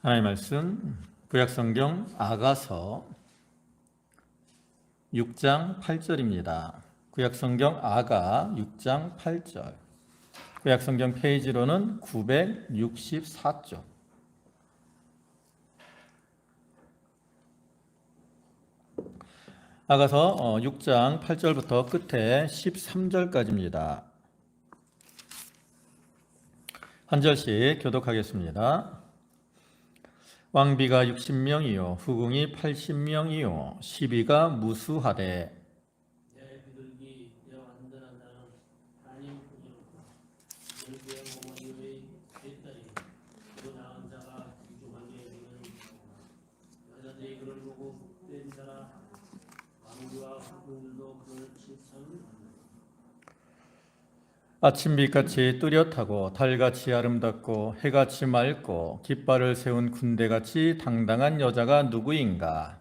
하나님의 말씀 구약성경 아가서 6장 8절입니다. 구약성경 아가 6장 8절. 구약성경 페이지로는 964쪽. 아가서 6장 8절부터 끝에 13절까지입니다. 한 절씩 교독하겠습니다. 왕비가 60명이요 후궁이 80명이요 시비가 무수하되 내 비둘기 내 완전한 자는 하나님 뿐이로다. 너희의 어머니의 세 딸이 그 낳은 자가 귀중하게 여기는 여자들이 그를 보고 복된 자라. 왕비와 후궁들도 그를 칭찬한다. 아침빛같이 뚜렷하고 달같이 아름답고 해같이 맑고 깃발을 세운 군대같이 당당한 여자가 누구인가?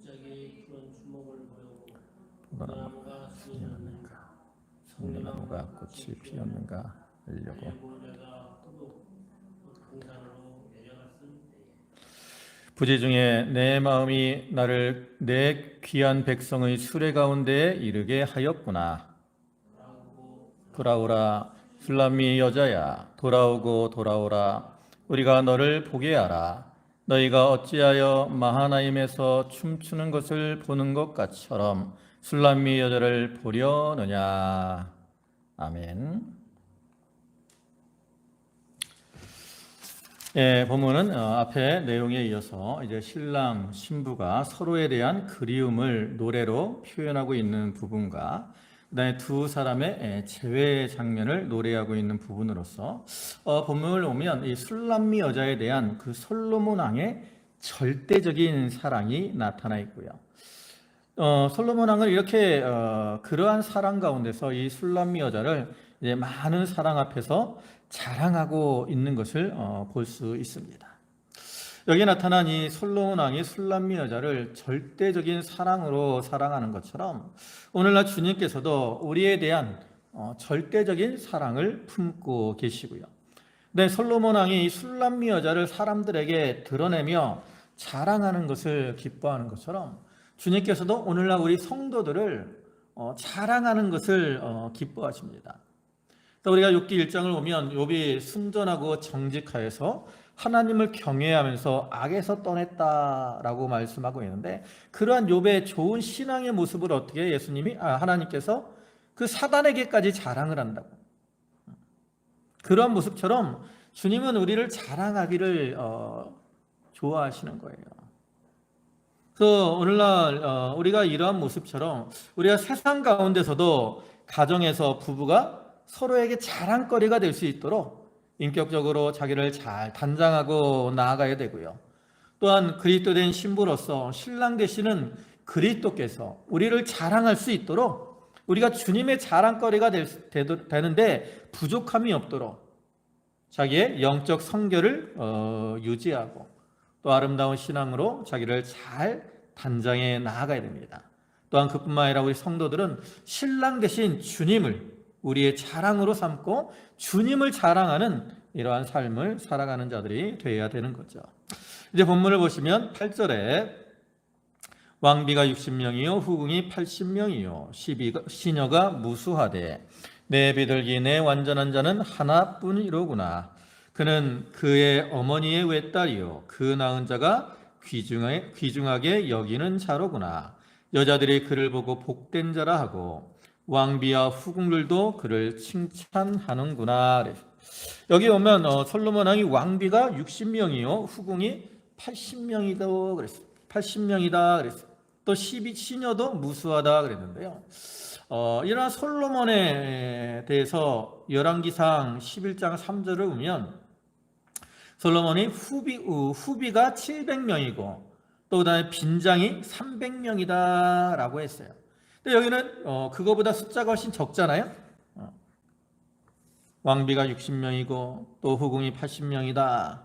갑자기 푸른 추목을 보려고 나무가 수놓는가 성나무가 꽃이 피었는가 하려고. 내가 후독 강산으로 내려갔을 때에 부지 중에 내 마음이 나를 내 귀한 백성의 수레 가운데에 이르게 하였구나. 돌아오라 술람미 여자야, 돌아오고 돌아오라. 우리가 너를 보게 하라. 너희가 어찌하여 마하나임에서 춤추는 것을 보는 것 같처럼 술람미 여자를 보려느냐. 아멘. 본문은 앞에 내용에 이어서 이제 신랑 신부가 서로에 대한 그리움을 노래로 표현하고 있는 부분과 그다음에 두 사람의 재회 장면을 노래하고 있는 부분으로서 본문을 보면 이 술람미 여자에 대한 그 솔로몬 왕의 절대적인 사랑이 나타나 있고요. 솔로몬 왕은 이렇게 그러한 사랑 가운데서 이 술람미 여자를 이제 많은 사랑 앞에서 자랑하고 있는 것을 볼 수 있습니다. 여기에 나타난 이 솔로몬 왕이 술람미 여자를 절대적인 사랑으로 사랑하는 것처럼 오늘날 주님께서도 우리에 대한 절대적인 사랑을 품고 계시고요. 근데 솔로몬 왕이 이 술람미 여자를 사람들에게 드러내며 자랑하는 것을 기뻐하는 것처럼 주님께서도 오늘날 우리 성도들을 자랑하는 것을 기뻐하십니다. 우리가 욥기 1장을 보면 욥이 순전하고 정직하여서 하나님을 경외하면서 악에서 떠났다라고 말씀하고 있는데 그러한 욥의 좋은 신앙의 모습을 어떻게 하나님께서 그 사단에게까지 자랑을 한다고. 그러한 모습처럼 주님은 우리를 자랑하기를 좋아하시는 거예요. 그래서 오늘날 우리가 이러한 모습처럼 우리가 세상 가운데서도 가정에서 부부가 서로에게 자랑거리가 될 수 있도록 인격적으로 자기를 잘 단장하고 나아가야 되고요. 또한 그리스도된 신부로서 신랑 되시는 그리스도께서 우리를 자랑할 수 있도록 우리가 주님의 자랑거리가 되는데 부족함이 없도록 자기의 영적 성결을 유지하고 또 아름다운 신앙으로 자기를 잘 단장해 나아가야 됩니다. 또한 그뿐만 아니라 우리 성도들은 신랑 되신 주님을 우리의 자랑으로 삼고 주님을 자랑하는 이러한 삶을 살아가는 자들이 되어야 되는 거죠. 이제 본문을 보시면 8절에 왕비가 60명이요 후궁이 80명이요 시녀가 무수하되 내 비둘기 내 완전한 자는 하나뿐이로구나. 그는 그의 어머니의 외딸이요 그 낳은 자가 귀중하게 여기는 자로구나. 여자들이 그를 보고 복된 자라 하고 왕비와 후궁들도 그를 칭찬하는구나. 여기 오면 솔로몬 왕이 왕비가 60명이요 후궁이 80명이다 그랬어요. 80명이다 그랬어요. 또 시녀도 무수하다 그랬는데요. 이러한 솔로몬에 대해서 열왕기상 11장 3절을 보면 솔로몬이 후비가 700명이고 또 그다음에 빈장이 300명이다 라고 했어요. 근데 여기는 그거보다 숫자가 훨씬 적잖아요. 왕비가 60명이고 또 후궁이 80명이다.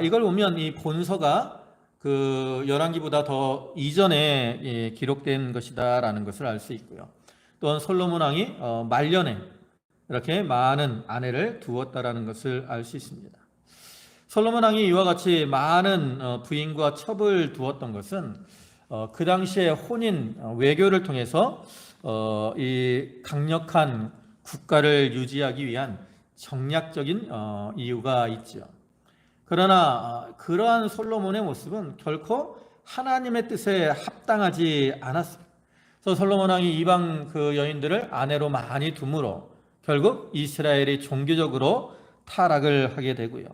이걸 보면 이 본서가 그 열왕기보다 더 이전에 기록된 것이다라는 것을 알 수 있고요. 또한 솔로몬 왕이 말년에 이렇게 많은 아내를 두었다라는 것을 알 수 있습니다. 솔로몬 왕이 이와 같이 많은 부인과 첩을 두었던 것은 그 당시에 혼인 외교를 통해서 이 강력한 국가를 유지하기 위한 정략적인 이유가 있죠. 그러나 그러한 솔로몬의 모습은 결코 하나님의 뜻에 합당하지 않았습니다. 그래서 솔로몬 왕이 이방 그 여인들을 아내로 많이 둠으로 결국 이스라엘이 종교적으로 타락을 하게 되고요.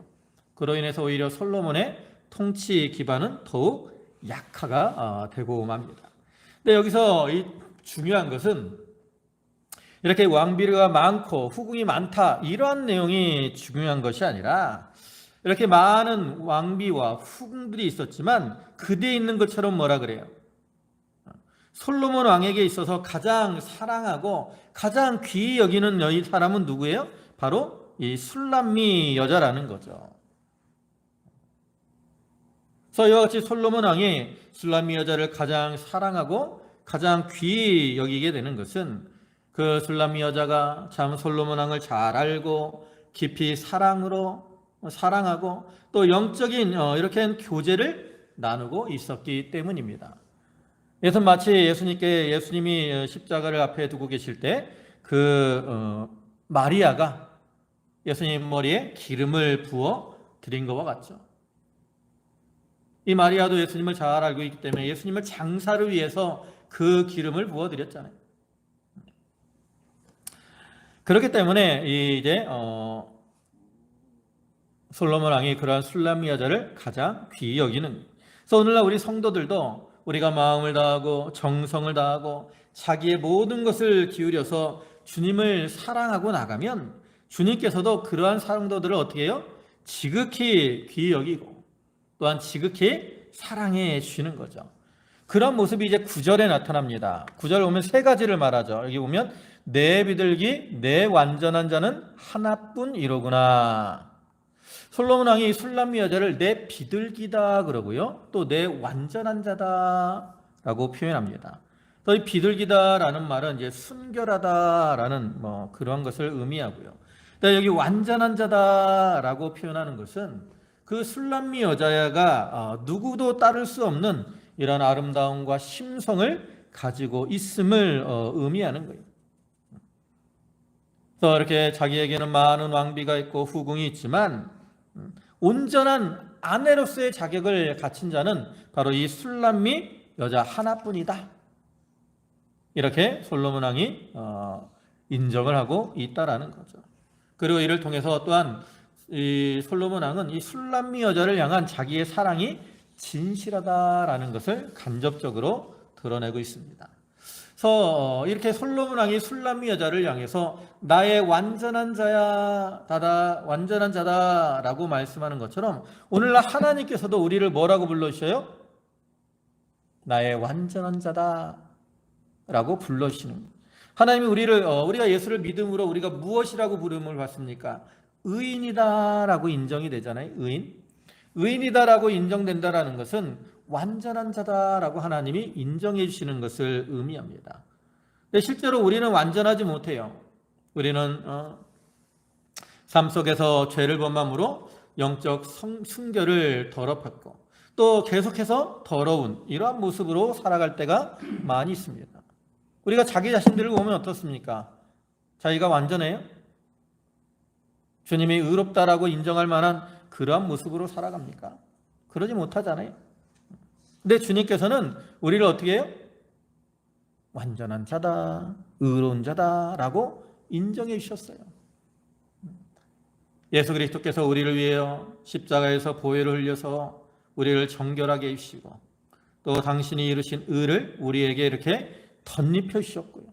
그로 인해서 오히려 솔로몬의 통치 기반은 더욱 약화가 되고 맙니다. 근데 여기서 이 중요한 것은 이렇게 왕비가 많고 후궁이 많다 이러한 내용이 중요한 것이 아니라 이렇게 많은 왕비와 후궁들이 있었지만 그대에 있는 것처럼 뭐라 그래요? 솔로몬 왕에게 있어서 가장 사랑하고 가장 귀히 여기는 사람은 누구예요? 바로 이 술람미 여자라는 거죠. 그래서 이와 같이 솔로몬 왕이 술람미 여자를 가장 사랑하고 가장 귀히 여기게 되는 것은 그 술람미 여자가 참 솔로몬 왕을 잘 알고 깊이 사랑하고 또 영적인 이렇게 교제를 나누고 있었기 때문입니다. 그래서 마치 예수님이 십자가를 앞에 두고 계실 때 그 마리아가 예수님 머리에 기름을 부어 드린 것과 같죠. 이 마리아도 예수님을 잘 알고 있기 때문에 예수님을 장사를 위해서 그 기름을 부어 드렸잖아요. 그렇기 때문에 이제 솔로몬 왕이 그러한 술람미 여자를 가장 귀히 여기는. 그래서 오늘날 우리 성도들도 우리가 마음을 다하고 정성을 다하고 자기의 모든 것을 기울여서 주님을 사랑하고 나가면 주님께서도 그러한 성도들을 어떻게 해요? 지극히 귀히 여기고 또한 지극히 사랑해 주시는 거죠. 그런 모습이 이제 9절에 나타납니다. 9절 보면 세 가지를 말하죠. 여기 보면 내 비둘기 내 완전한 자는 하나뿐이로구나. 솔로몬 왕이 술람미 여자를 내 비둘기다 그러고요. 또 내 완전한 자다라고 표현합니다. 또 이 비둘기다라는 말은 이제 순결하다라는 그런 것을 의미하고요. 여기 완전한 자다라고 표현하는 것은 그 술람미 여자가 누구도 따를 수 없는 이런 아름다움과 심성을 가지고 있음을 의미하는 거예요. 그래서 이렇게 자기에게는 많은 왕비가 있고 후궁이 있지만 온전한 아내로서의 자격을 갖춘 자는 바로 이 술람미 여자 하나뿐이다. 이렇게 솔로몬 왕이 인정을 하고 있다라는 거죠. 그리고 이를 통해서 또한 이 솔로몬 왕은 이 술람미 여자를 향한 자기의 사랑이 진실하다라는 것을 간접적으로 드러내고 있습니다. 그래서 이렇게 솔로몬 왕이 술람미 여자를 향해서 나의 완전한 완전한 자다라고 말씀하는 것처럼 오늘날 하나님께서도 우리를 뭐라고 불러주셔요? 나의 완전한 자다라고 불러주시는 거예요. 하나님이 우리가 예수를 믿음으로 우리가 무엇이라고 부름을 받습니까? 의인이다라고 인정이 되잖아요. 의인이다라고 인정된다라는 것은 완전한 자다라고 하나님이 인정해 주시는 것을 의미합니다. 근데 실제로 우리는 완전하지 못해요. 우리는 삶 속에서 죄를 범함으로 영적 순결을 더럽혔고 또 계속해서 더러운 이러한 모습으로 살아갈 때가 많이 있습니다. 우리가 자기 자신들을 보면 어떻습니까? 자기가 완전해요? 주님이 의롭다라고 인정할 만한 그러한 모습으로 살아갑니까? 그러지 못하잖아요. 근데 주님께서는 우리를 어떻게 해요? 완전한 자다, 의로운 자다라고 인정해 주셨어요. 예수 그리스도께서 우리를 위하여 십자가에서 보혈을 흘려서 우리를 정결하게 해주시고 또 당신이 이루신 의를 우리에게 이렇게 덧입혀 주셨고요.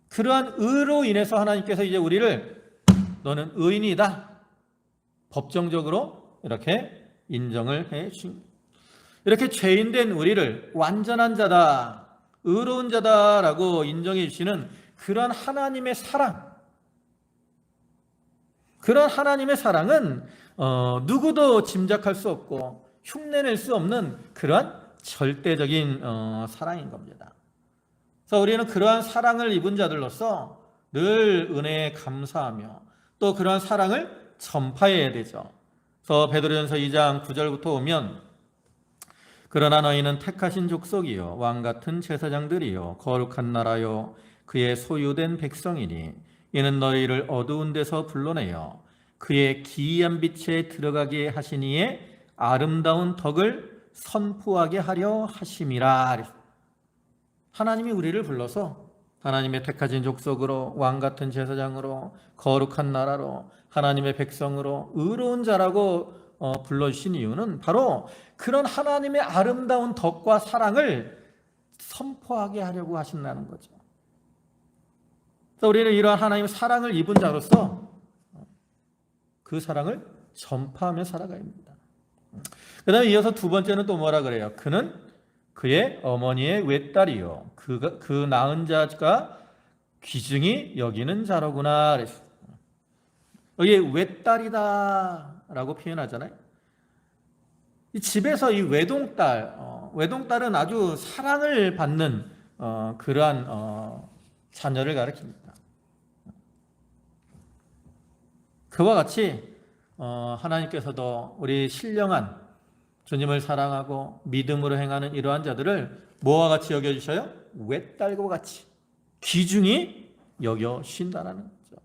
그러한 의로 인해서 하나님께서 이제 우리를 너는 의인이다. 법정적으로 이렇게 인정을 해 주십니다. 이렇게 죄인된 우리를 완전한 자다, 의로운 자다라고 인정해 주시는 그런 하나님의 사랑, 그런 하나님의 사랑은 누구도 짐작할 수 없고 흉내낼 수 없는 그러한 절대적인 사랑인 겁니다. 그래서 우리는 그러한 사랑을 입은 자들로서 늘 은혜에 감사하며 또 그러한 사랑을 전파해야 되죠. 베드로전서 2장 9절부터 오면 그러나 너희는 택하신 족속이요 왕같은 제사장들이요 거룩한 나라요 그의 소유된 백성이니 이는 너희를 어두운 데서 불러내어 그의 기이한 빛에 들어가게 하시니에 아름다운 덕을 선포하게 하려 하심이라. 하나님이 우리를 불러서 하나님의 택하신 족속으로 왕같은 제사장으로 거룩한 나라로 하나님의 백성으로 의로운 자라고 불러주신 이유는 바로 그런 하나님의 아름다운 덕과 사랑을 선포하게 하려고 하신다는 거죠. 그래서 우리는 이러한 하나님의 사랑을 입은 자로서 그 사랑을 전파하며 살아가야 합니다. 그 다음에 이어서 두 번째는 또 뭐라 그래요? 그는 그의 어머니의 외딸이요 그 낳은 자가 귀중히 여기는 자로구나 그랬어요. 여기 외딸이다 라고 표현하잖아요. 이 집에서 이 외동딸은 아주 사랑을 받는 그러한 자녀를 가리킵니다. 그와 같이 하나님께서도 우리 신령한 주님을 사랑하고 믿음으로 행하는 이러한 자들을 뭐와 같이 여겨주셔요? 외딸과 같이 귀중히 여겨주신다는 거죠.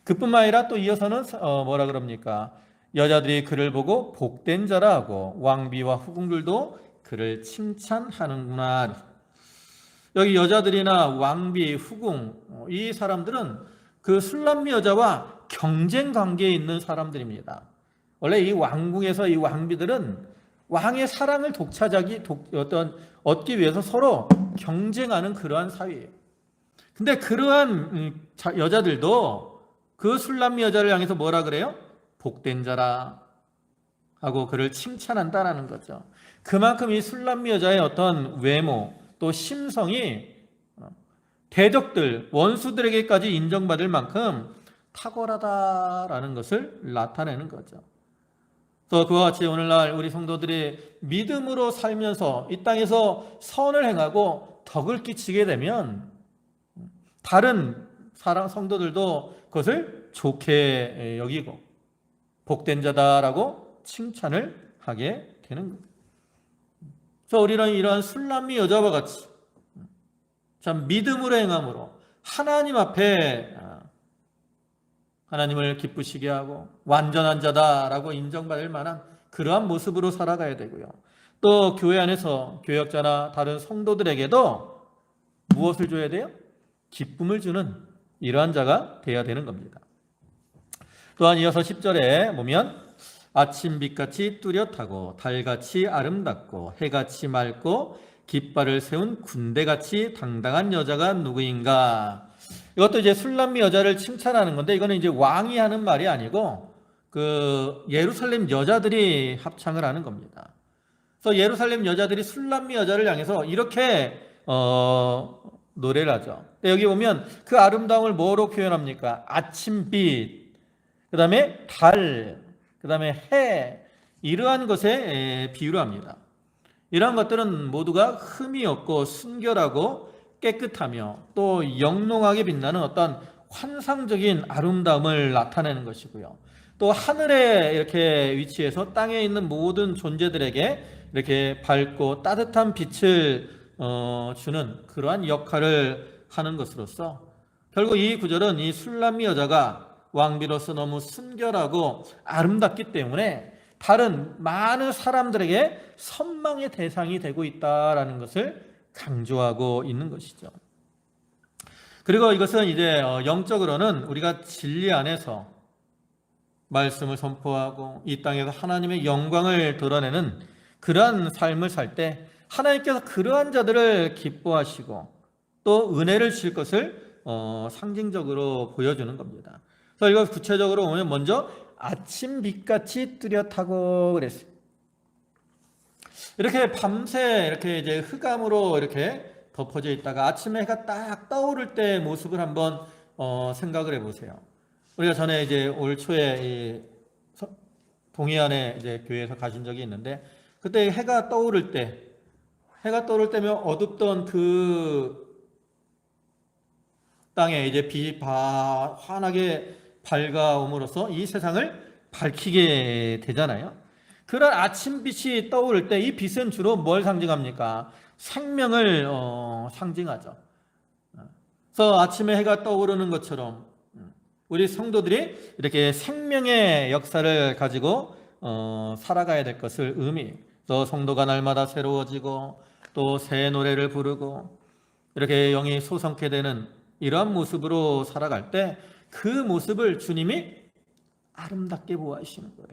그뿐만 아니라 또 이어서는 뭐라 그럽니까? 여자들이 그를 보고 복된 자라 하고 왕비와 후궁들도 그를 칭찬하는구나. 여기 여자들이나 왕비, 후궁 이 사람들은 그 술람미 여자와 경쟁 관계에 있는 사람들입니다. 원래 이 왕궁에서 이 왕비들은 왕의 사랑을 얻기 위해서 서로 경쟁하는 그러한 사회예요. 근데 그러한 여자들도 그 술람미 여자를 향해서 뭐라 그래요? 복된 자라 하고 그를 칭찬한다라는 거죠. 그만큼 이 술람미 여자의 어떤 외모 또 심성이 대적들, 원수들에게까지 인정받을 만큼 탁월하다라는 것을 나타내는 거죠. 또 그와 같이 오늘날 우리 성도들이 믿음으로 살면서 이 땅에서 선을 행하고 덕을 끼치게 되면 다른 성도들도 그것을 좋게 여기고 복된 자다라고 칭찬을 하게 되는 겁니다. 그래서 우리는 이러한 술람미 여자와 같이 참 믿음으로 행함으로 하나님 앞에 하나님을 기쁘시게 하고 완전한 자다라고 인정받을 만한 그러한 모습으로 살아가야 되고요. 또 교회 안에서 교역자나 다른 성도들에게도 무엇을 줘야 돼요? 기쁨을 주는 이러한 자가 되어야 되는 겁니다. 또한 이어서 10절에 보면 아침빛같이 뚜렷하고 달같이 아름답고 해같이 맑고 깃발을 세운 군대같이 당당한 여자가 누구인가? 이것도 이제 술람미 여자를 칭찬하는 건데 이거는 이제 왕이 하는 말이 아니고 그 예루살렘 여자들이 합창을 하는 겁니다. 그래서 예루살렘 여자들이 술람미 여자를 향해서 이렇게 노래를 하죠. 여기 보면 그 아름다움을 뭐로 표현합니까? 아침빛, 그 다음에 달, 그 다음에 해, 이러한 것에 비유를 합니다. 이러한 것들은 모두가 흠이 없고 순결하고 깨끗하며 또 영롱하게 빛나는 어떤 환상적인 아름다움을 나타내는 것이고요. 또 하늘에 이렇게 위치해서 땅에 있는 모든 존재들에게 이렇게 밝고 따뜻한 빛을 주는 그러한 역할을 하는 것으로서 결국 이 구절은 이 술람미 여자가 왕비로서 너무 순결하고 아름답기 때문에 다른 많은 사람들에게 선망의 대상이 되고 있다라는 것을 강조하고 있는 것이죠. 그리고 이것은 이제 영적으로는 우리가 진리 안에서 말씀을 선포하고 이 땅에서 하나님의 영광을 드러내는 그러한 삶을 살 때 하나님께서 그러한 자들을 기뻐하시고 또 은혜를 주실 것을 상징적으로 보여주는 겁니다. 그래서 이걸 구체적으로 보면 먼저 아침빛같이 뚜렷하고 그랬어요. 이렇게 밤새 이렇게 이제 흑암으로 이렇게 덮어져 있다가 아침에 해가 딱 떠오를 때 모습을 한번 생각을 해보세요. 우리가 전에 이제 올 초에 동해안에 이제 교회에서 가신 적이 있는데 그때 해가 떠오를 때면 어둡던 그 땅에 이제 빛이 환하게 밝아옴으로써 이 세상을 밝히게 되잖아요. 그런 아침빛이 떠오를 때 이 빛은 주로 뭘 상징합니까? 생명을 상징하죠. 그래서 아침에 해가 떠오르는 것처럼 우리 성도들이 이렇게 생명의 역사를 가지고 살아가야 될 것을 의미해요. 또 성도가 날마다 새로워지고 또 새 노래를 부르고 이렇게 영이 소성케 되는 이러한 모습으로 살아갈 때 그 모습을 주님이 아름답게 보아주시는 거예요.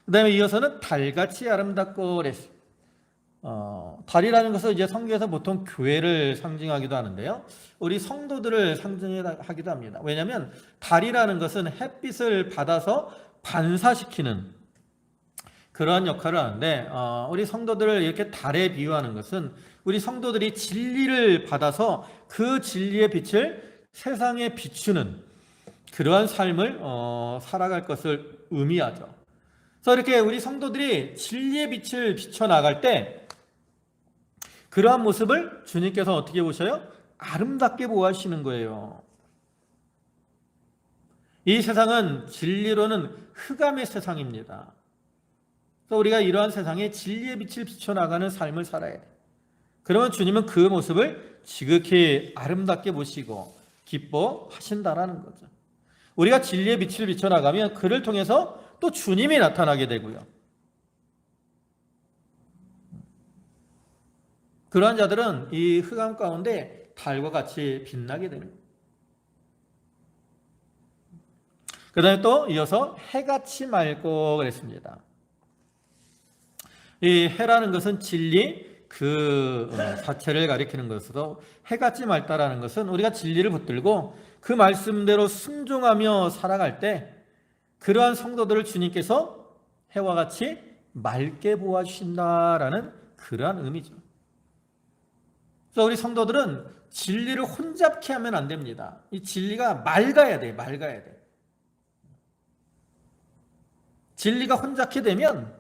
그 다음에 이어서는 달같이 아름답고 그랬어요. 달이라는 것은 이제 성경에서 보통 교회를 상징하기도 하는데요. 우리 성도들을 상징하기도 합니다. 왜냐하면 달이라는 것은 햇빛을 받아서 반사시키는 그러한 역할을 하는데 우리 성도들을 이렇게 달에 비유하는 것은 우리 성도들이 진리를 받아서 그 진리의 빛을 세상에 비추는 그러한 삶을 살아갈 것을 의미하죠. 그래서 이렇게 우리 성도들이 진리의 빛을 비춰나갈 때 그러한 모습을 주님께서 어떻게 보셔요? 아름답게 보아하시는 거예요. 이 세상은 진리로는 흑암의 세상입니다. 그래서 우리가 이러한 세상에 진리의 빛을 비춰나가는 삶을 살아야 돼요. 그러면 주님은 그 모습을 지극히 아름답게 보시고 기뻐하신다라는 거죠. 우리가 진리의 빛을 비춰나가면 그를 통해서 또 주님이 나타나게 되고요. 그러한 자들은 이 흑암 가운데 달과 같이 빛나게 됩니다. 그 다음에 또 이어서 해같이 맑고 그랬습니다. 이 해라는 것은 진리 그 자체를 가리키는 것으로 해같이 맑다라는 것은 우리가 진리를 붙들고 그 말씀대로 순종하며 살아갈 때 그러한 성도들을 주님께서 해와 같이 맑게 보아주신다라는 그러한 의미죠. 그래서 우리 성도들은 진리를 혼잡케 하면 안 됩니다. 이 진리가 맑아야 돼, 맑아야 돼. 진리가 혼잡게 되면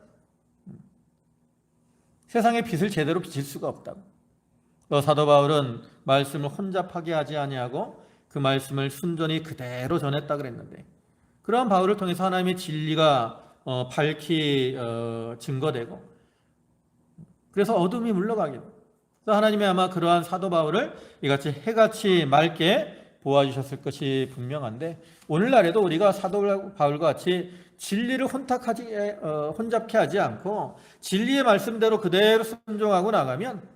세상의 빛을 제대로 비칠 수가 없다고. 사도 바울은 말씀을 혼잡하게 하지 아니하고 그 말씀을 순전히 그대로 전했다 그랬는데 그러한 바울을 통해서 하나님의 진리가 밝히 증거되고 그래서 어둠이 물러가게 됩니다. 하나님이 아마 그러한 사도 바울을 이같이 해같이 맑게 보아주셨을 것이 분명한데 오늘날에도 우리가 사도 바울과 같이 진리를 혼잡케 하지 않고 진리의 말씀대로 그대로 순종하고 나가면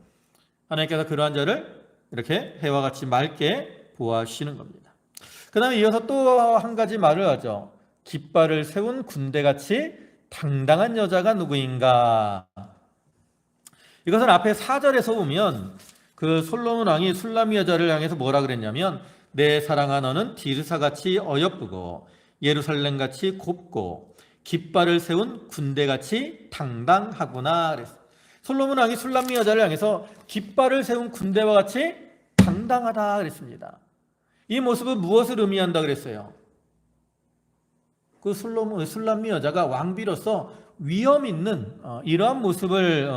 하나님께서 그러한 자를 이렇게 해와 같이 맑게 보아주시는 겁니다. 그 다음에 이어서 또 한 가지 말을 하죠. 깃발을 세운 군대같이 당당한 여자가 누구인가. 이것은 앞에 4절에서 보면 그 솔로몬 왕이 술람미 여자를 향해서 뭐라 그랬냐면 내 사랑아 너는 디르사같이 어여쁘고 예루살렘같이 곱고 깃발을 세운 군대같이 당당하구나 그랬어요. 솔로몬 왕이 술람미 여자를 향해서 깃발을 세운 군대와 같이 당당하다 그랬습니다. 이 모습은 무엇을 의미한다 그랬어요? 그 술람미 여자가 왕비로서 위험 있는 이러한 모습을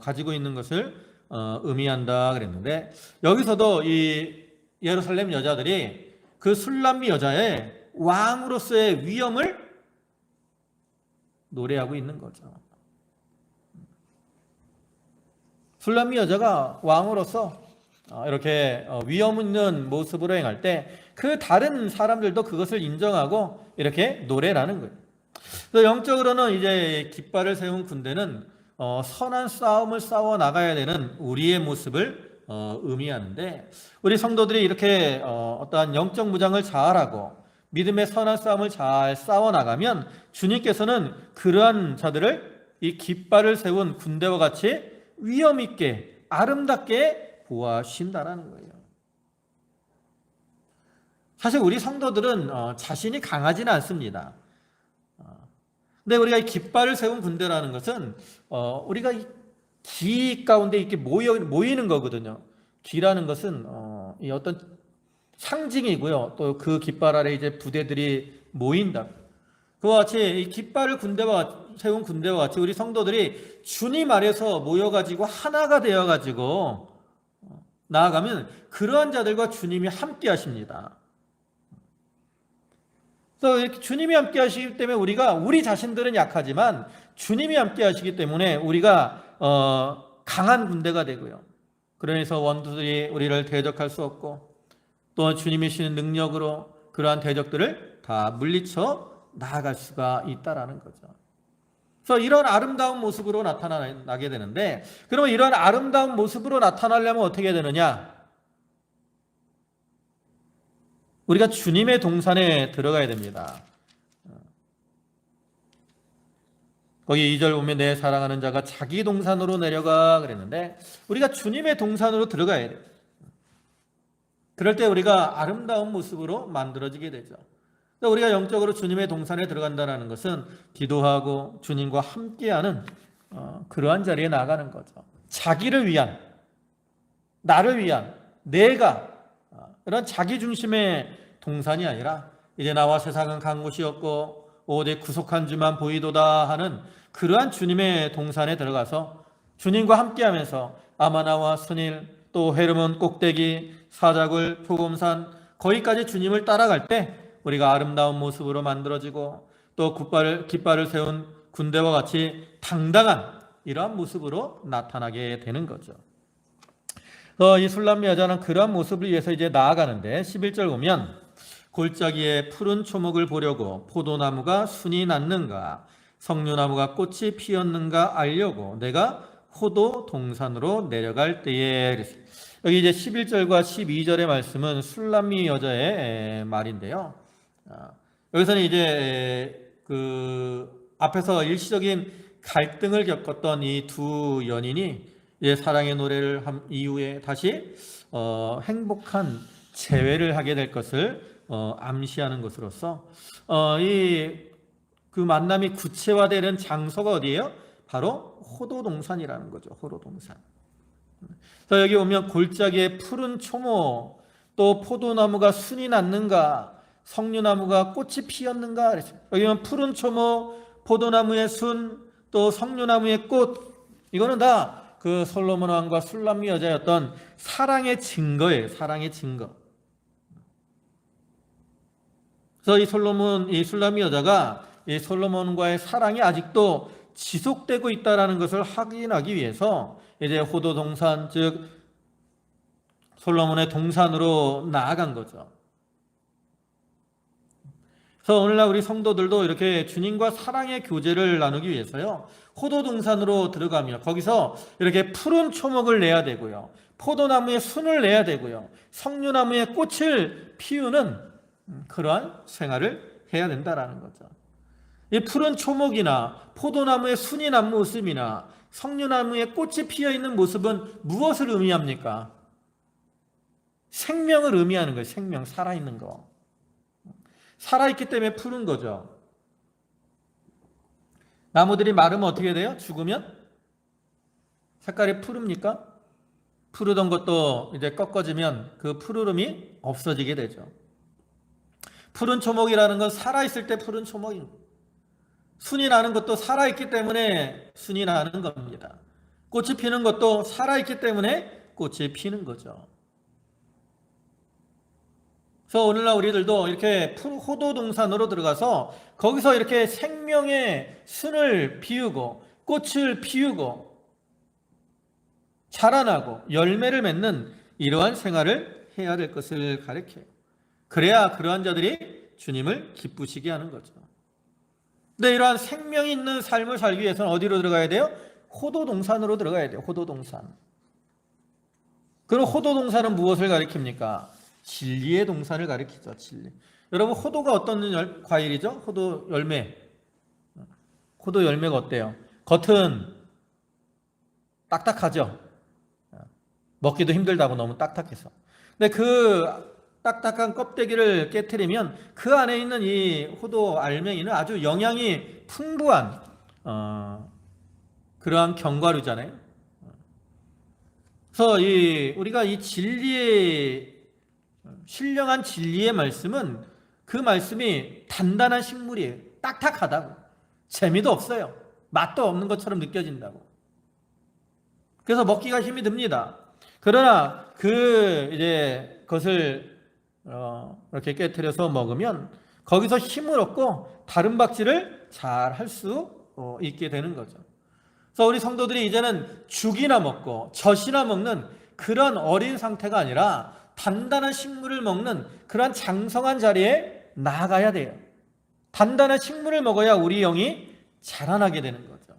가지고 있는 것을 의미한다 그랬는데 여기서도 이 예루살렘 여자들이 그 술람미 여자의 왕으로서의 위엄을 노래하고 있는 거죠. 술람미 여자가 왕으로서 이렇게 위엄 있는 모습으로 행할 때 그 다른 사람들도 그것을 인정하고 이렇게 노래라는 거예요. 그래서 영적으로는 이제 깃발을 세운 군대는 선한 싸움을 싸워 나가야 되는 우리의 모습을 의미하는데 우리 성도들이 이렇게 어떠한 영적 무장을 잘하고 믿음의 선한 싸움을 잘 싸워 나가면 주님께서는 그러한 자들을 이 깃발을 세운 군대와 같이 위엄 있게 아름답게 보아주신다라는 거예요. 사실 우리 성도들은 자신이 강하지는 않습니다. 근데 우리가 이 깃발을 세운 군대라는 것은 우리가 기 가운데 이렇게 모이는 거거든요. 기라는 것은 이 어떤 상징이고요. 또 그 깃발 아래 이제 부대들이 모인다. 그와 같이 이 깃발을 세운 군대와 같이 우리 성도들이 주님 아래서 모여가지고 하나가 되어가지고 나아가면 그러한 자들과 주님이 함께 하십니다. 그래서 이렇게 주님이 함께 하시기 때문에 우리 자신들은 약하지만 주님이 함께 하시기 때문에 우리가 강한 군대가 되고요. 그래서 원수들이 우리를 대적할 수 없고 또 주님이 주시는 능력으로 그러한 대적들을 다 물리쳐 나아갈 수가 있다라는 거죠. 그래서 이런 아름다운 모습으로 나타나게 되는데, 그러면 이런 아름다운 모습으로 나타나려면 어떻게 되느냐? 우리가 주님의 동산에 들어가야 됩니다. 거기 2절 보면 내 사랑하는 자가 자기 동산으로 내려가 그랬는데, 우리가 주님의 동산으로 들어가야 돼요. 그럴 때 우리가 아름다운 모습으로 만들어지게 되죠. 우리가 영적으로 주님의 동산에 들어간다는 것은 기도하고 주님과 함께하는 그러한 자리에 나가는 거죠. 자기를 위한, 나를 위한, 내가 이런 자기 중심의 동산이 아니라 이제 나와 세상은 간 곳이 없고 오직 구속한 주만 보이도다 하는 그러한 주님의 동산에 들어가서 주님과 함께하면서 아마나와 순일 또 헤르몬 꼭대기 사자굴 표범산 거기까지 주님을 따라갈 때 우리가 아름다운 모습으로 만들어지고 또 깃발을 세운 군대와 같이 당당한 이러한 모습으로 나타나게 되는 거죠. 이 술람미 여자는 그러한 모습을 위해서 이제 나아가는데 11절 보면 골짜기에 푸른 초목을 보려고 포도나무가 순이 났는가 석류나무가 꽃이 피었는가 알려고 내가 호도 동산으로 내려갈 때에 여기 이제 11절과 12절의 말씀은 술람미 여자의 말인데요. 여기서는 이제 그 앞에서 일시적인 갈등을 겪었던 이 두 연인이 이제 사랑의 노래를 한 이후에 다시 행복한 재회를 하게 될 것을 암시하는 것으로서 이 그 만남이 구체화되는 장소가 어디예요? 바로 호도동산이라는 거죠. 호도동산. 그래서 여기 오면 골짜기에 푸른 초모 또 포도나무가 순이 났는가 석류나무가 꽃이 피었는가 그랬어요. 여기 보면 푸른 초모 포도나무의 순 또 석류나무의 꽃 이거는 다 그 솔로몬 왕과 술람미 여자였던 사랑의 증거예요. 사랑의 증거. 그래서 이 술람미 여자가 이 솔로몬과의 사랑이 아직도 지속되고 있다는 것을 확인하기 위해서 이제 호도 동산 즉 솔로몬의 동산으로 나아간 거죠. 그래서 오늘날 우리 성도들도 이렇게 주님과 사랑의 교제를 나누기 위해서요. 호도 동산으로 들어가며 거기서 이렇게 푸른 초목을 내야 되고요. 포도나무의 순을 내야 되고요. 석류나무의 꽃을 피우는 그러한 생활을 해야 된다라는 거죠. 이 푸른 초목이나 포도나무의 순이 난 모습이나 석류나무의 꽃이 피어 있는 모습은 무엇을 의미합니까? 생명을 의미하는 거예요. 생명, 살아있는 거. 살아있기 때문에 푸른 거죠. 나무들이 마르면 어떻게 돼요? 죽으면? 색깔이 푸릅니까? 푸르던 것도 이제 꺾어지면 그 푸르름이 없어지게 되죠. 푸른 초목이라는 건 살아있을 때 푸른 초목입니다. 순이 나는 것도 살아있기 때문에 순이 나는 겁니다. 꽃이 피는 것도 살아있기 때문에 꽃이 피는 거죠. 그래서 오늘날 우리들도 이렇게 호도 동산으로 들어가서 거기서 이렇게 생명의 순을 피우고 꽃을 피우고 자라나고 열매를 맺는 이러한 생활을 해야 될 것을 가르쳐요. 그래야 그러한 자들이 주님을 기쁘시게 하는 거죠. 근데 이러한 생명이 있는 삶을 살기 위해서는 어디로 들어가야 돼요? 호도 동산으로 들어가야 돼요. 호도 동산. 그럼 호도 동산은 무엇을 가리킵니까? 진리의 동산을 가리키죠. 진리. 여러분 호도가 어떤 과일이죠? 호도 열매. 호도 열매가 어때요? 겉은 딱딱하죠. 먹기도 힘들다고 너무 딱딱해서. 근데 그 딱딱한 껍데기를 깨트리면 그 안에 있는 이 호도 알맹이는 아주 영양이 풍부한 그러한 견과류잖아요. 그래서 우리가 이 진리의 신령한 진리의 말씀은 그 말씀이 단단한 식물이에요. 딱딱하다고. 재미도 없어요. 맛도 없는 것처럼 느껴진다고. 그래서 먹기가 힘이 듭니다. 그러나 그것을 이렇게 깨트려서 먹으면 거기서 힘을 얻고 다른 박질을 잘 할 수 있게 되는 거죠. 그래서 우리 성도들이 이제는 죽이나 먹고 젖이나 먹는 그런 어린 상태가 아니라 단단한 식물을 먹는 그런 장성한 자리에 나아가야 돼요. 단단한 식물을 먹어야 우리 영이 자라나게 되는 거죠.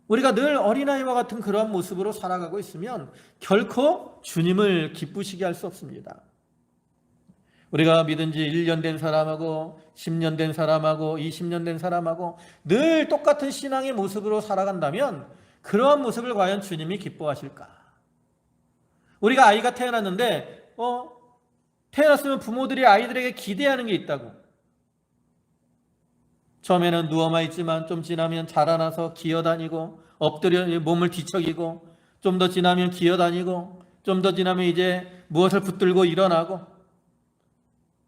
우리가 늘 어린아이와 같은 그러한 모습으로 살아가고 있으면 결코 주님을 기쁘시게 할 수 없습니다. 우리가 믿은 지 1년 된 사람하고 10년 된 사람하고 20년 된 사람하고 늘 똑같은 신앙의 모습으로 살아간다면 그러한 모습을 과연 주님이 기뻐하실까? 우리가 아이가 태어났는데 태어났으면 부모들이 아이들에게 기대하는 게 있다고. 처음에는 누워만 있지만 좀 지나면 자라나서 기어다니고 엎드려 몸을 뒤척이고 좀 더 지나면 기어다니고 좀 더 지나면 이제 무엇을 붙들고 일어나고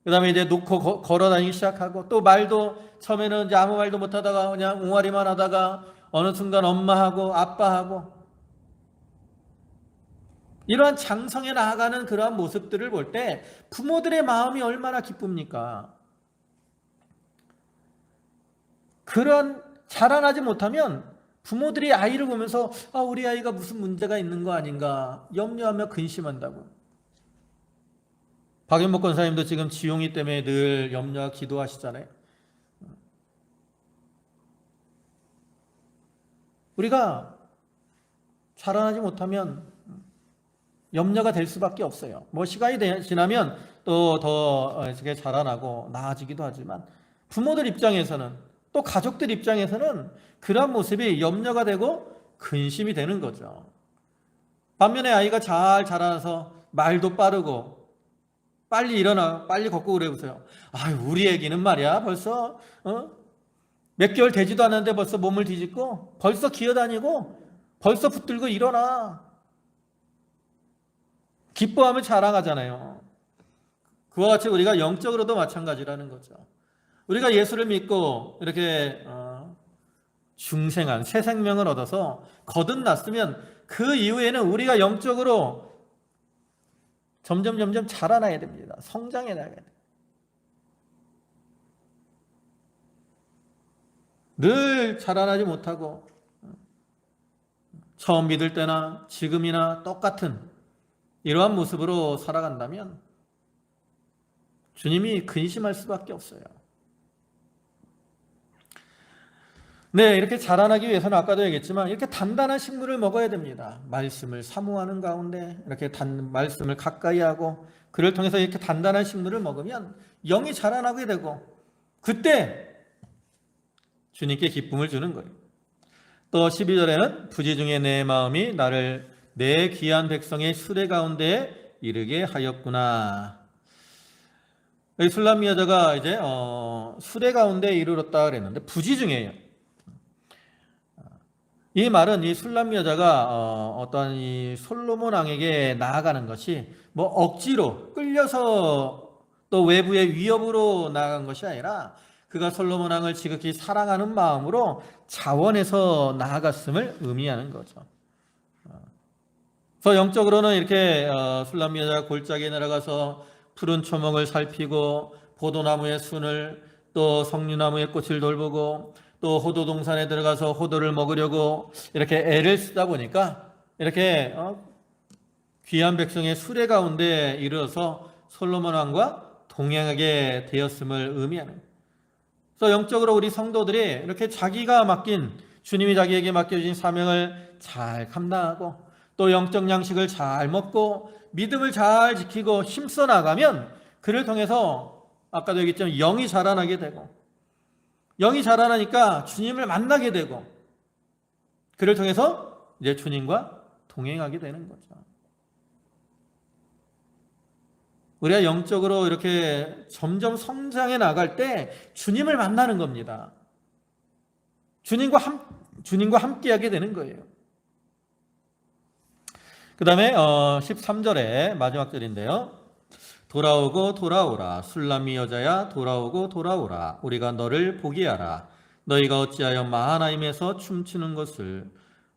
그 다음에 이제 놓고 걸어다니기 시작하고 또 말도 처음에는 이제 아무 말도 못하다가 그냥 웅아리만 하다가 어느 순간 엄마하고 아빠하고 이러한 장성에 나아가는 그러한 모습들을 볼 때 부모들의 마음이 얼마나 기쁩니까? 그런 자라나지 못하면 부모들이 아이를 보면서 우리 아이가 무슨 문제가 있는 거 아닌가 염려하며 근심한다고. 박윤복 권사님도 지금 지용이 때문에 늘 염려와 기도하시잖아요. 우리가 자라나지 못하면 염려가 될 수밖에 없어요. 뭐 시간이 지나면 또 더 이렇게 자라나고 나아지기도 하지만 부모들 입장에서는 또 가족들 입장에서는 그런 모습이 염려가 되고 근심이 되는 거죠. 반면에 아이가 잘 자라나서 말도 빠르고 빨리 일어나 빨리 걷고 그래 보세요. 우리 애기는 말이야 벌써 몇 개월 되지도 않았는데 벌써 몸을 뒤집고 벌써 기어다니고 벌써 붙들고 일어나. 기뻐하며 자랑하잖아요. 그와 같이 우리가 영적으로도 마찬가지라는 거죠. 우리가 예수를 믿고 이렇게 중생한 새 생명을 얻어서 거듭났으면 그 이후에는 우리가 영적으로 점점 자라나야 됩니다. 성장해 나가야 돼요. 늘 자라나지 못하고 처음 믿을 때나 지금이나 똑같은 이러한 모습으로 살아간다면 주님이 근심할 수밖에 없어요. 네, 이렇게 자라나기 위해서는 아까도 얘기했지만 이렇게 단단한 식물을 먹어야 됩니다. 말씀을 사모하는 가운데 이렇게 말씀을 가까이 하고 그를 통해서 이렇게 단단한 식물을 먹으면 영이 자라나게 되고 그때 주님께 기쁨을 주는 거예요. 또 12절에는 부지 중에 내 마음이 나를 내 귀한 백성의 수레 가운데에 이르게 하였구나. 여기 술람미 여자가 이제 수레 가운데에 이르렀다 그랬는데 부지 중에요. 이 말은 이 술람미 여자가 어떤 이 솔로몬 왕에게 나아가는 것이 뭐 억지로 끌려서 또 외부의 위협으로 나아간 것이 아니라 그가 솔로몬 왕을 지극히 사랑하는 마음으로 자원해서 나아갔음을 의미하는 거죠. 그래서 영적으로는 이렇게 술람미 여자가 골짜기에 내려가서 푸른 초목을 살피고 포도나무의 순을 또 석류나무의 꽃을 돌보고 또 호도 동산에 들어가서 호도를 먹으려고 이렇게 애를 쓰다 보니까 이렇게 귀한 백성의 수레 가운데 이르러서 솔로몬 왕과 동행하게 되었음을 의미하는. 그래서 영적으로 우리 성도들이 이렇게 자기가 맡긴 주님이 자기에게 맡겨주신 사명을 잘 감당하고 또 영적 양식을 잘 먹고 믿음을 잘 지키고 힘써 나가면 그를 통해서 아까도 얘기했지만 영이 자라나게 되고 영이 자라나니까 주님을 만나게 되고 그를 통해서 이제 주님과 동행하게 되는 거죠. 우리가 영적으로 이렇게 점점 성장해 나갈 때 주님을 만나는 겁니다. 주님과 함께하게 되는 거예요. 그 다음에 13절에 마지막 절인데요. 돌아오고 돌아오라 술람미 여자야 돌아오고 돌아오라 우리가 너를 보게 하라 너희가 어찌하여 마하나임에서 춤추는 것을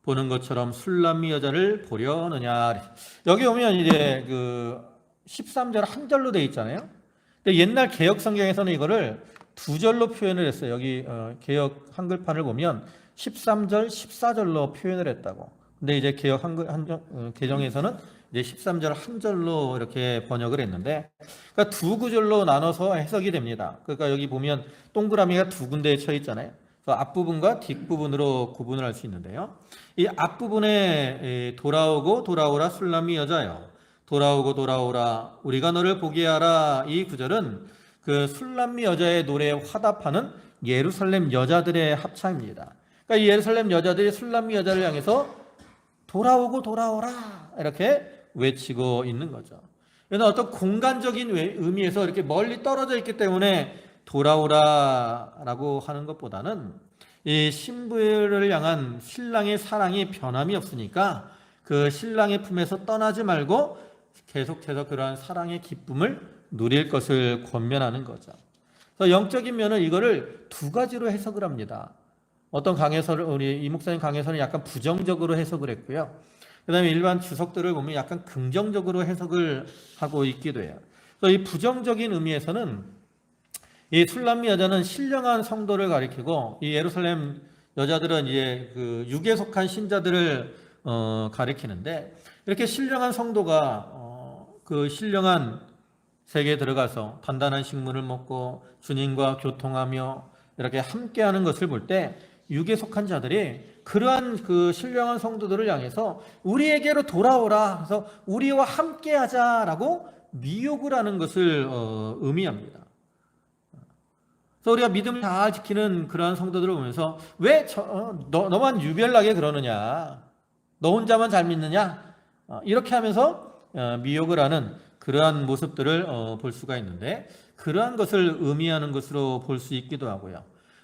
보는 것처럼 술람미 여자를 보려느냐. 여기 오면 이제 그 13절 한 절로 되어 있잖아요. 근데 옛날 개역 성경에서는 이거를 두 절로 표현을 했어요. 여기 개역 한글판을 보면 13절, 14절로 표현을 했다고. 근데 이제 개역 개정에서는 이제 13절 한 절로 이렇게 번역을 했는데, 그러니까 두 구절로 나눠서 해석이 됩니다. 그러니까 여기 보면 동그라미가 두 군데에 쳐 있잖아요. 그래서 앞부분과 뒷부분으로 구분을 할 수 있는데요. 이 앞부분에 돌아오고 돌아오라 술람미 여자여, 돌아오고 돌아오라 우리가 너를 보게 하라, 이 구절은 그 술람미 여자의 노래에 화답하는 예루살렘 여자들의 합창입니다. 그러니까 이 예루살렘 여자들이 술람미 여자를 향해서 돌아오고 돌아오라 이렇게 외치고 있는 거죠. 이는 어떤 공간적인 의미에서 이렇게 멀리 떨어져 있기 때문에 돌아오라라고 하는 것보다는 이 신부를 향한 신랑의 사랑이 변함이 없으니까 그 신랑의 품에서 떠나지 말고 계속해서 그러한 사랑의 기쁨을 누릴 것을 권면하는 거죠. 그래서 영적인 면은 이거를 두 가지로 해석을 합니다. 어떤 강해서를 우리 이 목사님 강해서는 약간 부정적으로 해석을 했고요. 그다음에 일반 주석들을 보면 약간 긍정적으로 해석을 하고 있기도 해요. 그래서 이 부정적인 의미에서는 이 술람미 여자는 신령한 성도를 가리키고, 이 예루살렘 여자들은 이제 그 육에 속한 신자들을 가리키는데, 이렇게 신령한 성도가 그 신령한 세계에 들어가서 단단한 식물을 먹고 주님과 교통하며 이렇게 함께하는 것을 볼 때 육에 속한 자들이 그러한 그 신령한 성도들을 향해서 우리에게로 돌아오라, 그래서 우리와 함께하자라고 미혹을 하는 것을 의미합니다. 그래서 우리가 믿음을 잘 지키는 그러한 성도들을 보면서 왜 너만 유별나게 그러느냐, 너 혼자만 잘 믿느냐, 이렇게 하면서 미혹을 하는 그러한 모습들을 볼 수가 있는데, 그러한 것을 의미하는 것으로 볼 수 있기도 하고요.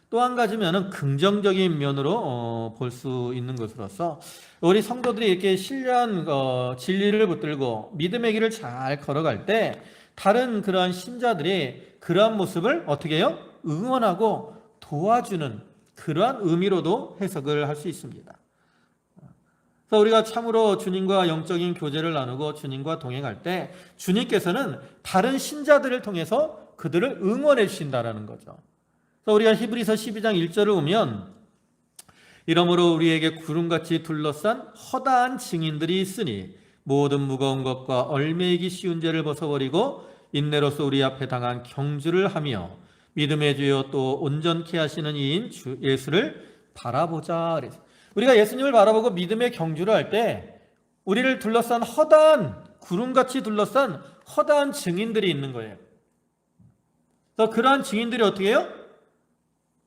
또 한 가지면은 긍정적인 면으로 볼 수 있는 것으로서, 우리 성도들이 이렇게 신령한 진리를 붙들고 믿음의 길을 잘 걸어갈 때 다른 그러한 신자들이 그러한 모습을 어떻게 해요? 응원하고 도와주는 그러한 의미로도 해석을 할 수 있습니다. 그래서 우리가 참으로 주님과 영적인 교제를 나누고 주님과 동행할 때 주님께서는 다른 신자들을 통해서 그들을 응원해 주신다라는 거죠. 그래서 우리가 히브리서 12장 1절을 보면, 이러므로 우리에게 구름같이 둘러싼 허다한 증인들이 있으니 모든 무거운 것과 얼매이기 쉬운 죄를 벗어버리고 인내로서 우리 앞에 당한 경주를 하며 믿음의 주요 또 온전케 하시는 이인 주 예수를 바라보자. 우리가 예수님을 바라보고 믿음의 경주를 할 때 우리를 둘러싼 허다한, 구름같이 둘러싼 허다한 증인들이 있는 거예요. 그래서 그러한 증인들이 어떻게 해요?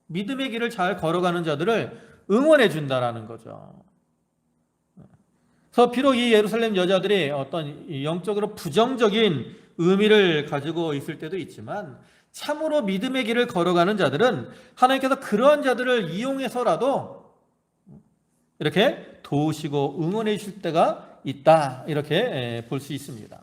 믿음의 길을 잘 걸어가는 자들을 응원해 준다라는 거죠. 그래서 비록 이 예루살렘 여자들이 어떤 영적으로 부정적인 의미를 가지고 있을 때도 있지만, 참으로 믿음의 길을 걸어가는 자들은 하나님께서 그러한 자들을 이용해서라도 이렇게 도우시고 응원해 주실 때가 있다, 이렇게 볼 수 있습니다.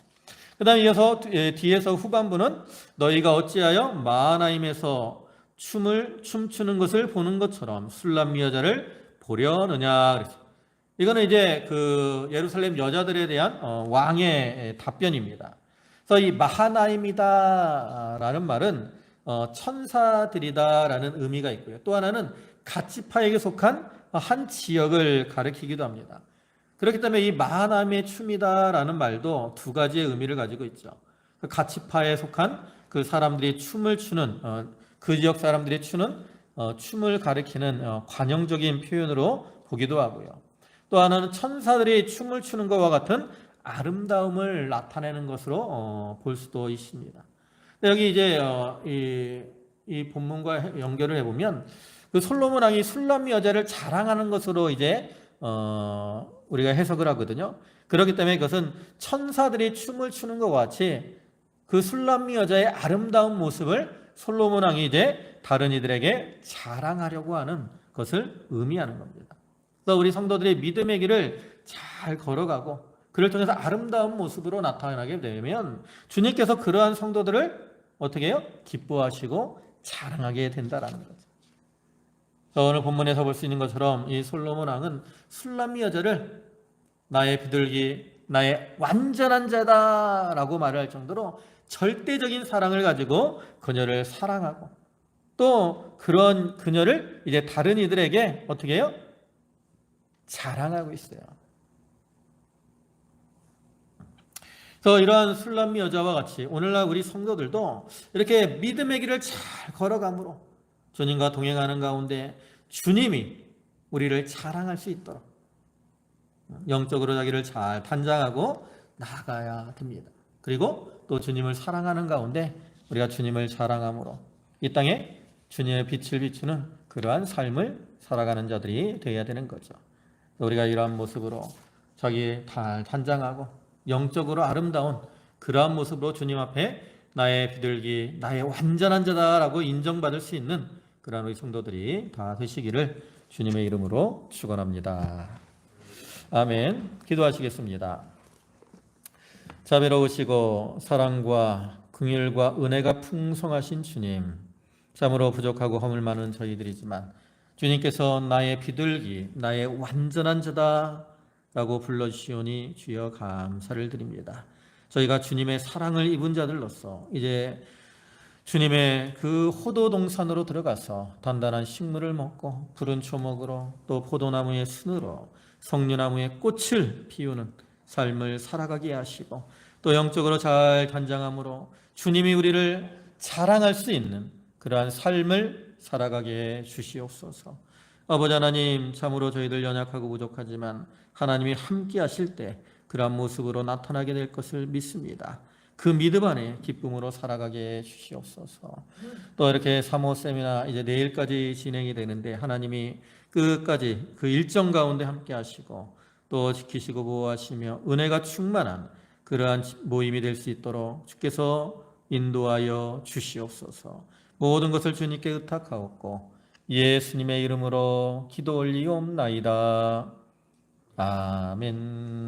그 다음에 이어서 뒤에서 후반부는 너희가 어찌하여 마하나임에서 춤추는 것을 보는 것처럼 술람미 여자를 보려느냐. 그랬어요. 이거는 이제 그 예루살렘 여자들에 대한 왕의 답변입니다. 그래서 이 마하나임이다라는 말은 천사들이다라는 의미가 있고요. 또 하나는 갓지파에게 속한 한 지역을 가리키기도 합니다. 그렇기 때문에 이 마하나임의 춤이다라는 말도 두 가지의 의미를 가지고 있죠. 그 갓지파에 속한 그 사람들이 춤을 추는, 그 지역 사람들이 추는 춤을 가리키는 관용적인 표현으로 보기도 하고요. 또 하나는 천사들이 춤을 추는 것과 같은 아름다움을 나타내는 것으로 볼 수도 있습니다. 여기 이제 이 본문과 연결을 해보면 그 솔로몬 왕이 술람미 여자를 자랑하는 것으로 이제 우리가 해석을 하거든요. 그렇기 때문에 그것은 천사들이 춤을 추는 것과 같이 그 술람미 여자의 아름다운 모습을 솔로몬 왕이 이제 다른 이들에게 자랑하려고 하는 것을 의미하는 겁니다. 그래서 우리 성도들이 믿음의 길을 잘 걸어가고 그를 통해서 아름다운 모습으로 나타나게 되면 주님께서 그러한 성도들을 어떻게 해요? 기뻐하시고 자랑하게 된다라는 거죠. 오늘 본문에서 볼 수 있는 것처럼 이 솔로몬 왕은 술람미 여자를 나의 비둘기, 나의 완전한 자다라고 말할 정도로 절대적인 사랑을 가지고 그녀를 사랑하고 또 그런 그녀를 이제 다른 이들에게 어떻게 해요? 자랑하고 있어요. 그래서 이러한 술람미 여자와 같이 오늘날 우리 성도들도 이렇게 믿음의 길을 잘 걸어감으로 주님과 동행하는 가운데 주님이 우리를 자랑할 수 있도록 영적으로 자기를 잘 단장하고 나아가야 됩니다. 그리고 또 주님을 사랑하는 가운데 우리가 주님을 자랑함으로 이 땅에 주님의 빛을 비추는 그러한 삶을 살아가는 자들이 되어야 되는 거죠. 우리가 이러한 모습으로 자기 잘 단장하고 영적으로 아름다운 그러한 모습으로 주님 앞에 나의 비둘기, 나의 완전한 자다라고 인정받을 수 있는 그러한 우리 성도들이 다 되시기를 주님의 이름으로 축원합니다. 아멘. 기도하시겠습니다. 자비로우시고 사랑과 긍휼과 은혜가 풍성하신 주님, 참으로 부족하고 허물 많은 저희들이지만 주님께서 나의 비둘기, 나의 완전한 자다라고 불러주시오니 주여 감사를 드립니다. 저희가 주님의 사랑을 입은 자들로서 이제 주님의 그 호도 동산으로 들어가서 단단한 식물을 먹고 푸른 초목으로 또 포도나무의 순으로 석류나무의 꽃을 피우는 삶을 살아가게 하시고 또 영적으로 잘 단장함으로 주님이 우리를 자랑할 수 있는 그러한 삶을 살아가게 해 주시옵소서. 아버지 하나님, 참으로 저희들 연약하고 부족하지만 하나님이 함께 하실 때 그러한 모습으로 나타나게 될 것을 믿습니다. 그 믿음 안에 기쁨으로 살아가게 해 주시옵소서. 또 이렇게 사모 세미나 이제 내일까지 진행이 되는데 하나님이 끝까지 그 일정 가운데 함께 하시고 또 지키시고 보호하시며 은혜가 충만한 그러한 모임이 될 수 있도록 주께서 인도하여 주시옵소서. 모든 것을 주님께 의탁하옵고 예수님의 이름으로 기도 올리옵나이다. 아멘.